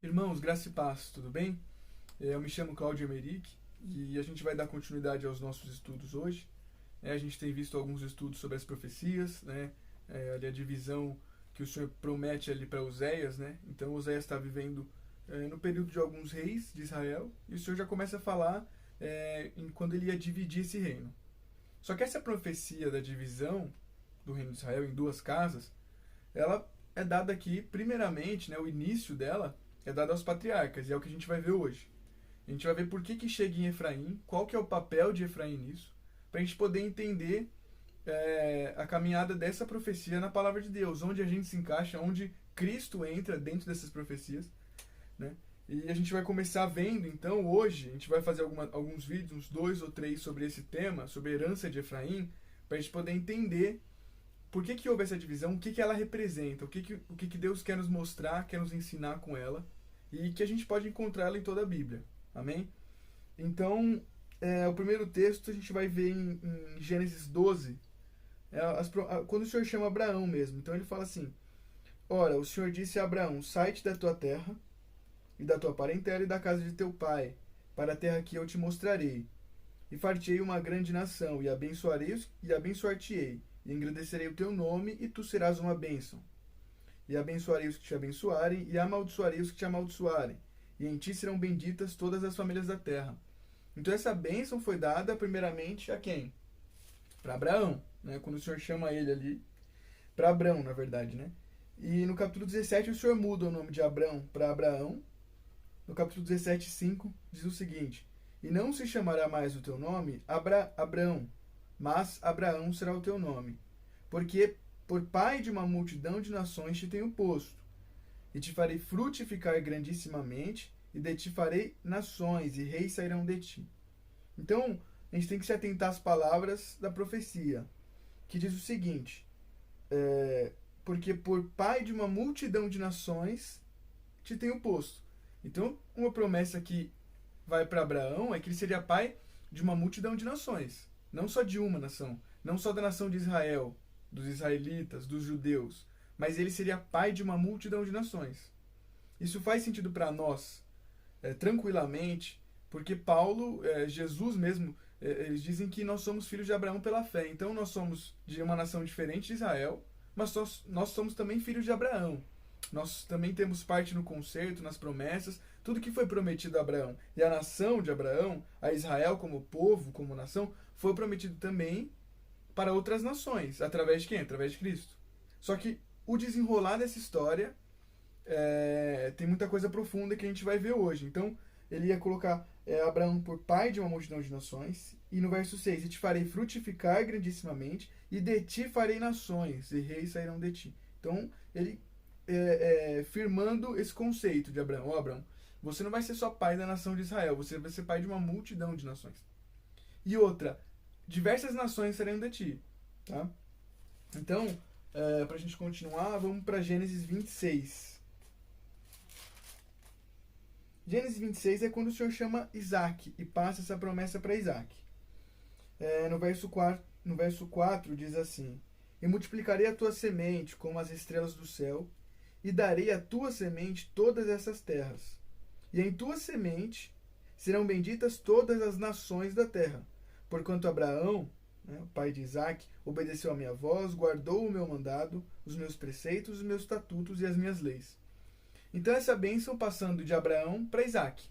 Irmãos, graça e paz, tudo bem? Eu me chamo Cláudio Emerick e a gente vai dar continuidade aos nossos estudos hoje. A gente tem visto alguns estudos sobre as profecias, né? Ali a divisão que o Senhor promete ali para Oséias, né? Então Oséias está vivendo no período de alguns reis de Israel e o Senhor já começa a falar em quando ele ia dividir esse reino. Só que essa profecia da divisão do reino de Israel em duas casas, ela é dada aqui, primeiramente, né? O início dela é dado aos patriarcas, e é o que a gente vai ver hoje. A gente vai ver por que chega em Efraim, qual que é o papel de Efraim nisso, para a gente poder entender a caminhada dessa profecia na palavra de Deus, onde a gente se encaixa, onde Cristo entra dentro dessas profecias, né? E a gente vai começar vendo, então, hoje, a gente vai fazer alguns vídeos, uns 2 ou 3, sobre esse tema, sobre a herança de Efraim, para a gente poder entender por que houve essa divisão, o que ela representa, o que Deus quer nos mostrar, quer nos ensinar com ela, e que a gente pode encontrar ela em toda a Bíblia. Amém? Então, o primeiro texto a gente vai ver em Gênesis 12, quando o Senhor chama Abraão mesmo. Então ele fala assim: Ora, o Senhor disse a Abraão: Sai-te da tua terra, e da tua parentela, e da casa de teu pai, para a terra que eu te mostrarei. E far-te-ei uma grande nação, e abençoar-te-ei, e engrandecerei o teu nome, e tu serás uma bênção. E abençoarei os que te abençoarem, e amaldiçoarei os que te amaldiçoarem. E em ti serão benditas todas as famílias da terra. Então essa bênção foi dada primeiramente a quem? Para Abraão, né? Quando o Senhor chama ele ali, para Abrão, na verdade, né? E no capítulo 17 o Senhor muda o nome de Abrão para Abraão. No capítulo 17:5 diz o seguinte: E não se chamará mais o teu nome Abrão, mas Abraão será o teu nome, porque por pai de uma multidão de nações te tenho posto, e te farei frutificar grandissimamente, e de ti farei nações, e reis sairão de ti. Então, a gente tem que se atentar às palavras da profecia, que diz o seguinte: porque por pai de uma multidão de nações te tenho posto. Então, uma promessa que vai para Abraão é que ele seria pai de uma multidão de nações, não só de uma nação, não só da nação de Israel, dos israelitas, dos judeus, mas ele seria pai de uma multidão de nações. Isso faz sentido para nós, tranquilamente, porque Paulo, Jesus mesmo, eles dizem que nós somos filhos de Abraão pela fé. Então nós somos de uma nação diferente de Israel, mas nós somos também filhos de Abraão. Nós também temos parte no concerto, nas promessas, tudo que foi prometido a Abraão. E a nação de Abraão, a Israel como povo, como nação, foi prometido também para outras nações. Através de quem? Através de Cristo. Só que o desenrolar dessa história tem muita coisa profunda que a gente vai ver hoje. Então, ele ia colocar Abraão por pai de uma multidão de nações. E no verso 6, e te farei frutificar grandissimamente, e de ti farei nações, e reis sairão de ti. Então, ele firmando esse conceito de Abraão. Abraão, você não vai ser só pai da nação de Israel, você vai ser pai de uma multidão de nações. E outra, diversas nações serão de ti. Tá? Então, para a gente continuar, vamos para Gênesis 26. Gênesis 26 é quando o Senhor chama Isaac e passa essa promessa para Isaac. No verso 4 diz assim: E multiplicarei a tua semente como as estrelas do céu, e darei à tua semente todas essas terras. E em tua semente serão benditas todas as nações da terra, porquanto Abraão, o pai de Isaac, obedeceu a minha voz, guardou o meu mandado, os meus preceitos, os meus estatutos e as minhas leis. Então essa bênção passando de Abraão para Isaac.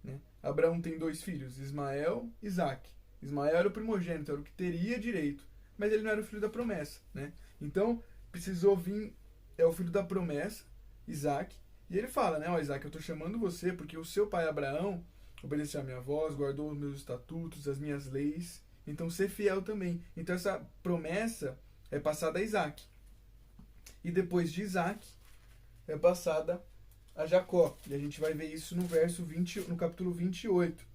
Né? Abraão tem 2 filhos, Ismael e Isaac. Ismael era o primogênito, era o que teria direito, mas ele não era o filho da promessa. Né? Então precisou vir o filho da promessa, Isaac, e ele fala, né, Isaac, eu estou chamando você porque o seu pai Abraão obedeceu a minha voz, guardou os meus estatutos, as minhas leis, então ser fiel também. Então essa promessa é passada a Isaac. E depois de Isaac é passada a Jacó. E a gente vai ver isso no capítulo 28,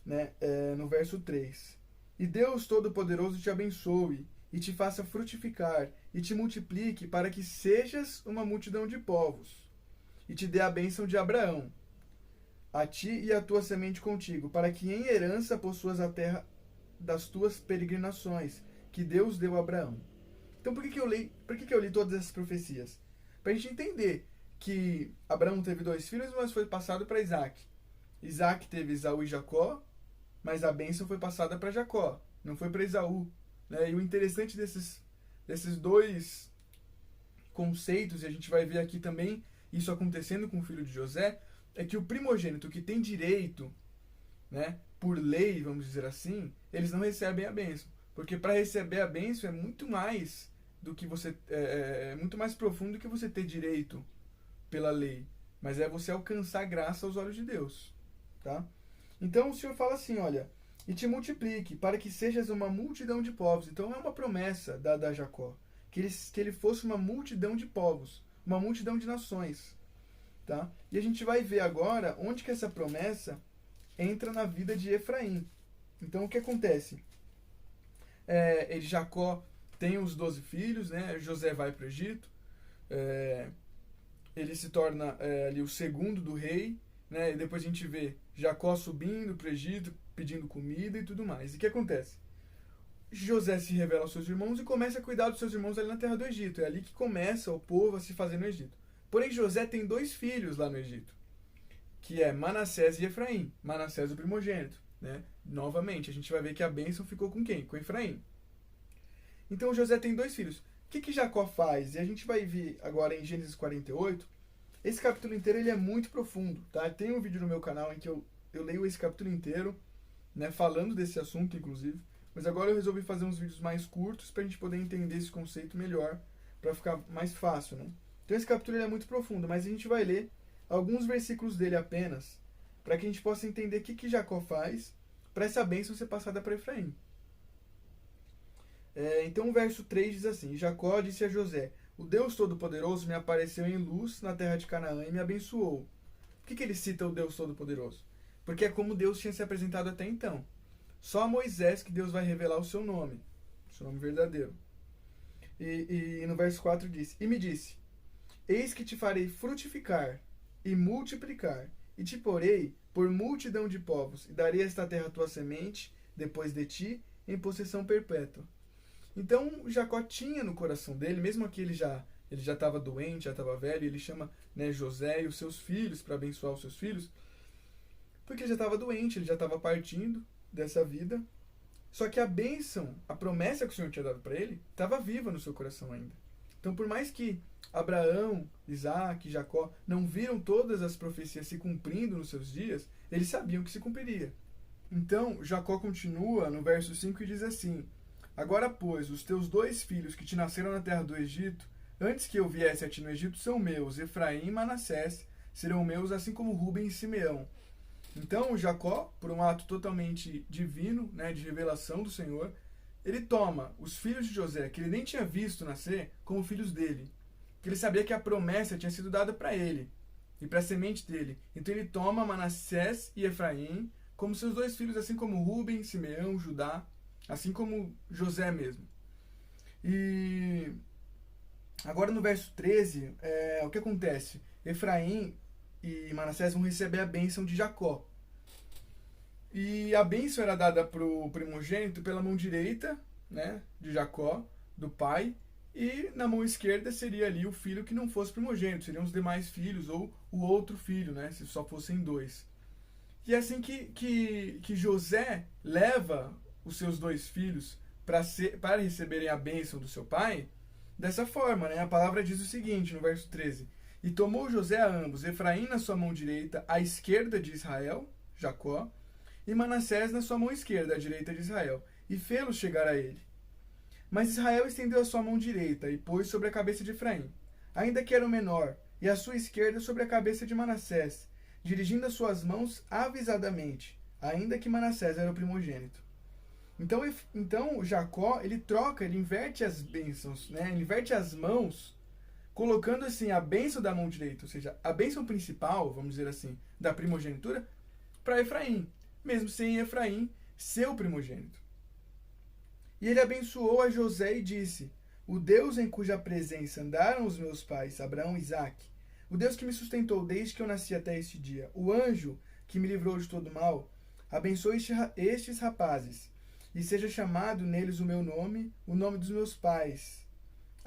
né? No verso 3. E Deus Todo-Poderoso te abençoe, e te faça frutificar, e te multiplique, para que sejas uma multidão de povos, e te dê a bênção de Abraão, a ti e a tua semente contigo, para que em herança possuas a terra das tuas peregrinações, que Deus deu a Abraão. Então por que eu li todas essas profecias? Para a gente entender que Abraão teve 2 filhos, mas foi passado para Isaac. Isaac teve Esaú e Jacó, mas a bênção foi passada para Jacó, não foi para Esaú. Né? E o interessante desses 2 conceitos, e a gente vai ver aqui também isso acontecendo com o filho de José, é que o primogênito que tem direito, né, por lei, vamos dizer assim, eles não recebem a bênção. Porque para receber a bênção é muito mais do que você é muito mais profundo do que você ter direito pela lei, mas é você alcançar graça aos olhos de Deus, tá? Então o Senhor fala assim, olha, e te multiplique para que sejas uma multidão de povos. Então é uma promessa dada a Jacó, que ele fosse uma multidão de povos, uma multidão de nações, tá? E a gente vai ver agora onde que essa promessa entra na vida de Efraim. Então o que acontece? Jacó tem os 12 filhos, né? José vai para o Egito, ele se torna ali o segundo do rei, né? E depois a gente vê Jacó subindo para o Egito, pedindo comida e tudo mais. E o que acontece? José se revela aos seus irmãos e começa a cuidar dos seus irmãos ali na terra do Egito. É ali que começa o povo a se fazer no Egito. Porém, José tem 2 filhos lá no Egito, que é Manassés e Efraim. Manassés o primogênito, né? Novamente, a gente vai ver que a bênção ficou com quem? Com Efraim. Então José tem 2 filhos. O que Jacó faz? E a gente vai ver agora em Gênesis 48. Esse capítulo inteiro ele é muito profundo, tá? Tem um vídeo no meu canal em que eu leio esse capítulo inteiro, né, falando desse assunto, inclusive. Mas agora eu resolvi fazer uns vídeos mais curtos para a gente poder entender esse conceito melhor, para ficar mais fácil, né? Então esse capítulo ele é muito profundo, mas a gente vai ler alguns versículos dele apenas, para que a gente possa entender o que Jacó faz para essa bênção ser passada para Efraim. Então o verso 3 diz assim: Jacó disse a José: o Deus Todo-Poderoso me apareceu em luz na terra de Canaã e me abençoou. Por que ele cita o Deus Todo-Poderoso? Porque é como Deus tinha se apresentado até então. Só a Moisés que Deus vai revelar o seu nome verdadeiro. E no verso 4 diz: e me disse: eis que te farei frutificar e multiplicar, e te porei por multidão de povos, e darei esta terra à tua semente, depois de ti, em possessão perpétua. Então Jacó tinha no coração dele, mesmo que ele já estava doente, já estava velho, ele chama, né, José e os seus filhos para abençoar os seus filhos, porque ele já estava doente, ele já estava partindo dessa vida. Só que a bênção, a promessa que o Senhor tinha dado para ele, estava viva no seu coração ainda. Então, por mais que Abraão, Isaac, Jacó não viram todas as profecias se cumprindo nos seus dias, eles sabiam que se cumpriria. Então, Jacó continua no verso 5 e diz assim: agora, pois, os teus 2 filhos que te nasceram na terra do Egito, antes que eu viesse a ti no Egito, são meus. Efraim e Manassés serão meus, assim como Ruben e Simeão. Então, Jacó, por um ato totalmente divino, né, de revelação do Senhor, ele toma os filhos de José, que ele nem tinha visto nascer, como filhos dele. Porque ele sabia que a promessa tinha sido dada para ele e para a semente dele. Então, ele toma Manassés e Efraim como seus 2 filhos, assim como Ruben, Simeão, Judá, assim como José mesmo. E agora no verso 13, o que acontece? Efraim e Manassés vão receber a bênção de Jacó. E a bênção era dada para o primogênito pela mão direita, né, de Jacó, do pai, e na mão esquerda seria ali o filho que não fosse primogênito, seriam os demais filhos, ou o outro filho, né, se só fossem 2. E é assim que José leva os seus 2 filhos para receberem a bênção do seu pai, dessa forma, né? A palavra diz o seguinte, no verso 13: e tomou José a ambos, Efraim na sua mão direita, à esquerda de Israel, Jacó, e Manassés na sua mão esquerda, à direita de Israel, e fê-los chegar a ele. Mas Israel estendeu a sua mão direita e pôs sobre a cabeça de Efraim, ainda que era o menor, e a sua esquerda sobre a cabeça de Manassés, dirigindo as suas mãos avisadamente, ainda que Manassés era o primogênito. Então Jacó, ele inverte as bênçãos, né? Ele inverte as mãos, colocando assim a bênção da mão direita, ou seja, a bênção principal, vamos dizer assim, da primogenitura, para Efraim, mesmo sem Efraim ser o primogênito. E ele abençoou a José e disse: o Deus em cuja presença andaram os meus pais, Abraão e Isaque, o Deus que me sustentou desde que eu nasci até este dia, o anjo que me livrou de todo mal, abençoe estes rapazes, e seja chamado neles o meu nome, o nome dos meus pais,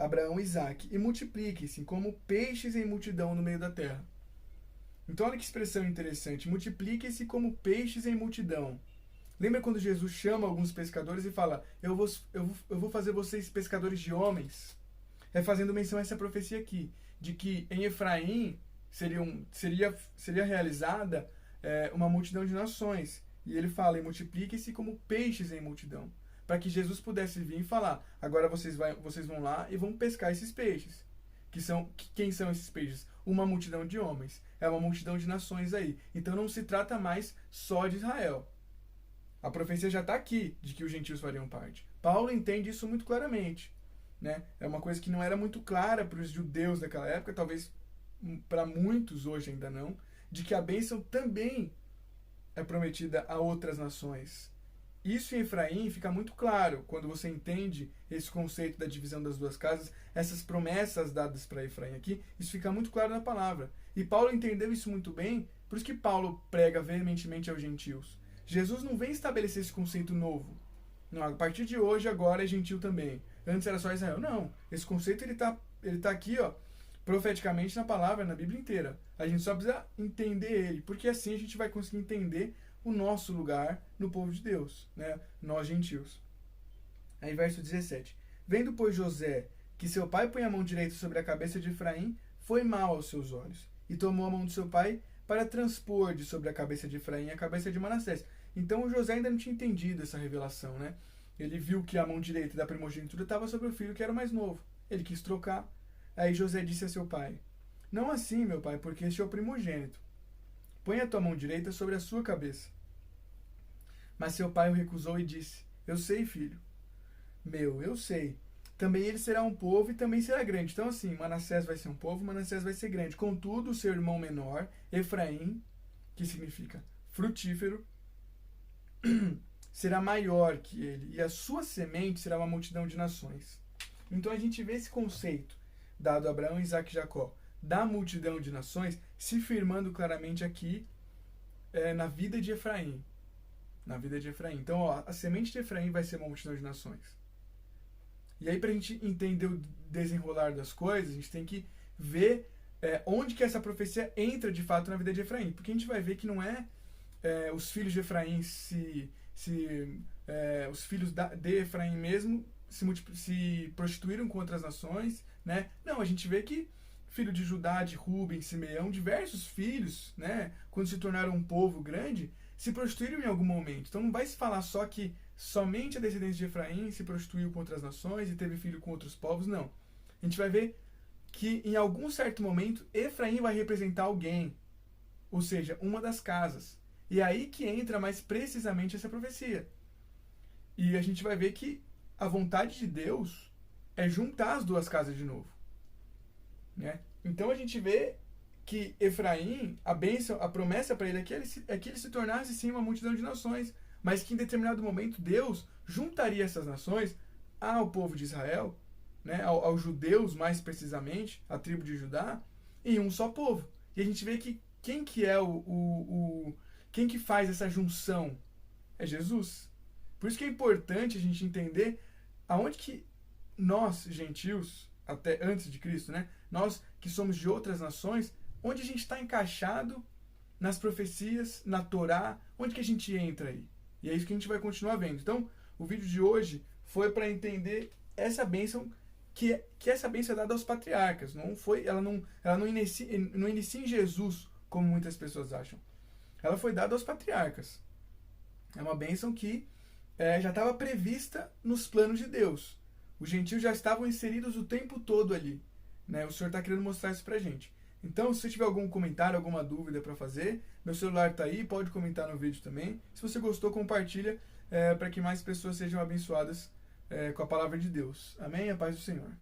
Abraão e Isaac, e multipliquem-se como peixes em multidão no meio da terra. Então olha que expressão interessante, multipliquem-se como peixes em multidão. Lembra quando Jesus chama alguns pescadores e fala, eu vou fazer vocês pescadores de homens? É fazendo menção a essa profecia aqui, de que em Efraim seria realizada uma multidão de nações. E ele fala, e multipliquem-se como peixes em multidão. Para que Jesus pudesse vir e falar, agora vocês vão lá e vão pescar esses peixes. Quem são esses peixes? Uma multidão de homens. É uma multidão de nações aí. Então não se trata mais só de Israel. A profecia já está aqui, de que os gentios fariam parte. Paulo entende isso muito claramente. Né? É uma coisa que não era muito clara para os judeus daquela época, talvez para muitos hoje ainda não, de que a bênção também é prometida a outras nações. Isso em Efraim fica muito claro quando você entende esse conceito da divisão das duas casas, essas promessas dadas para Efraim aqui, isso fica muito claro na palavra. E Paulo entendeu isso muito bem, por isso que Paulo prega veementemente aos gentios. Jesus não vem estabelecer esse conceito novo. Não, a partir de hoje, agora é gentil também. Antes era só Israel. Não, esse conceito ele tá aqui, ó, profeticamente na palavra, na Bíblia inteira. A gente só precisa entender ele, porque assim a gente vai conseguir entender o nosso lugar no povo de Deus, né? Nós gentios. Aí verso 17. Vendo, pois, José que seu pai põe a mão direita sobre a cabeça de Efraim, foi mal aos seus olhos, e tomou a mão de seu pai para transpor de sobre a cabeça de Efraim a cabeça de Manassés. Então o José ainda não tinha entendido essa revelação, né? Ele viu que a mão direita da primogenitura estava sobre o filho que era o mais novo. Ele quis trocar. Aí José disse a seu pai, não assim, meu pai, porque este é o primogênito. Põe a tua mão direita sobre a sua cabeça. Mas seu pai o recusou e disse, eu sei, filho. Eu sei. Também ele será um povo e também será grande. Então assim, Manassés vai ser um povo, Manassés vai ser grande. Contudo, o seu irmão menor, Efraim, que significa frutífero, será maior que ele, e a sua semente será uma multidão de nações. Então a gente vê esse conceito dado a Abraão, Isaac e Jacó, da multidão de nações, se firmando claramente aqui na vida de Efraim. Na vida de Efraim. Então, ó, a semente de Efraim vai ser uma multidão de nações. E aí, para a gente entender o desenrolar das coisas, a gente tem que ver onde que essa profecia entra de fato na vida de Efraim. Porque a gente vai ver que não é os filhos de Efraim os filhos de Efraim mesmo se prostituíram com outras nações, né? Não, a gente vê que filho de Judá, de Rubem, Simeão, diversos filhos, né, quando se tornaram um povo grande, se prostituíram em algum momento. Então não vai se falar só que somente a descendência de Efraim se prostituiu com outras nações e teve filho com outros povos, não. A gente vai ver que em algum certo momento Efraim vai representar alguém, ou seja, uma das casas. E é aí que entra mais precisamente essa profecia. E a gente vai ver que a vontade de Deus é juntar as duas casas de novo. Né? Então a gente vê que Efraim, a bênção, a promessa para ele é que ele se tornasse sim uma multidão de nações, mas que em determinado momento Deus juntaria essas nações ao povo de Israel, né? aos judeus mais precisamente, a tribo de Judá, em um só povo. E a gente vê que quem que é quem que faz essa junção? É Jesus. Por isso que é importante a gente entender aonde que nós, gentios, até antes de Cristo, né? Nós que somos de outras nações, onde a gente está encaixado nas profecias, na Torá, onde que a gente entra aí? E é isso que a gente vai continuar vendo. Então, o vídeo de hoje foi para entender essa bênção, que essa bênção é dada aos patriarcas. Ela não inicia em Jesus, como muitas pessoas acham. Ela foi dada aos patriarcas. É uma bênção que já estava prevista nos planos de Deus. Os gentios já estavam inseridos o tempo todo ali. Né? O Senhor está querendo mostrar isso pra gente. Então, se você tiver algum comentário, alguma dúvida para fazer, meu celular está aí, pode comentar no vídeo também. Se você gostou, compartilha para que mais pessoas sejam abençoadas com a palavra de Deus. Amém? A paz do Senhor.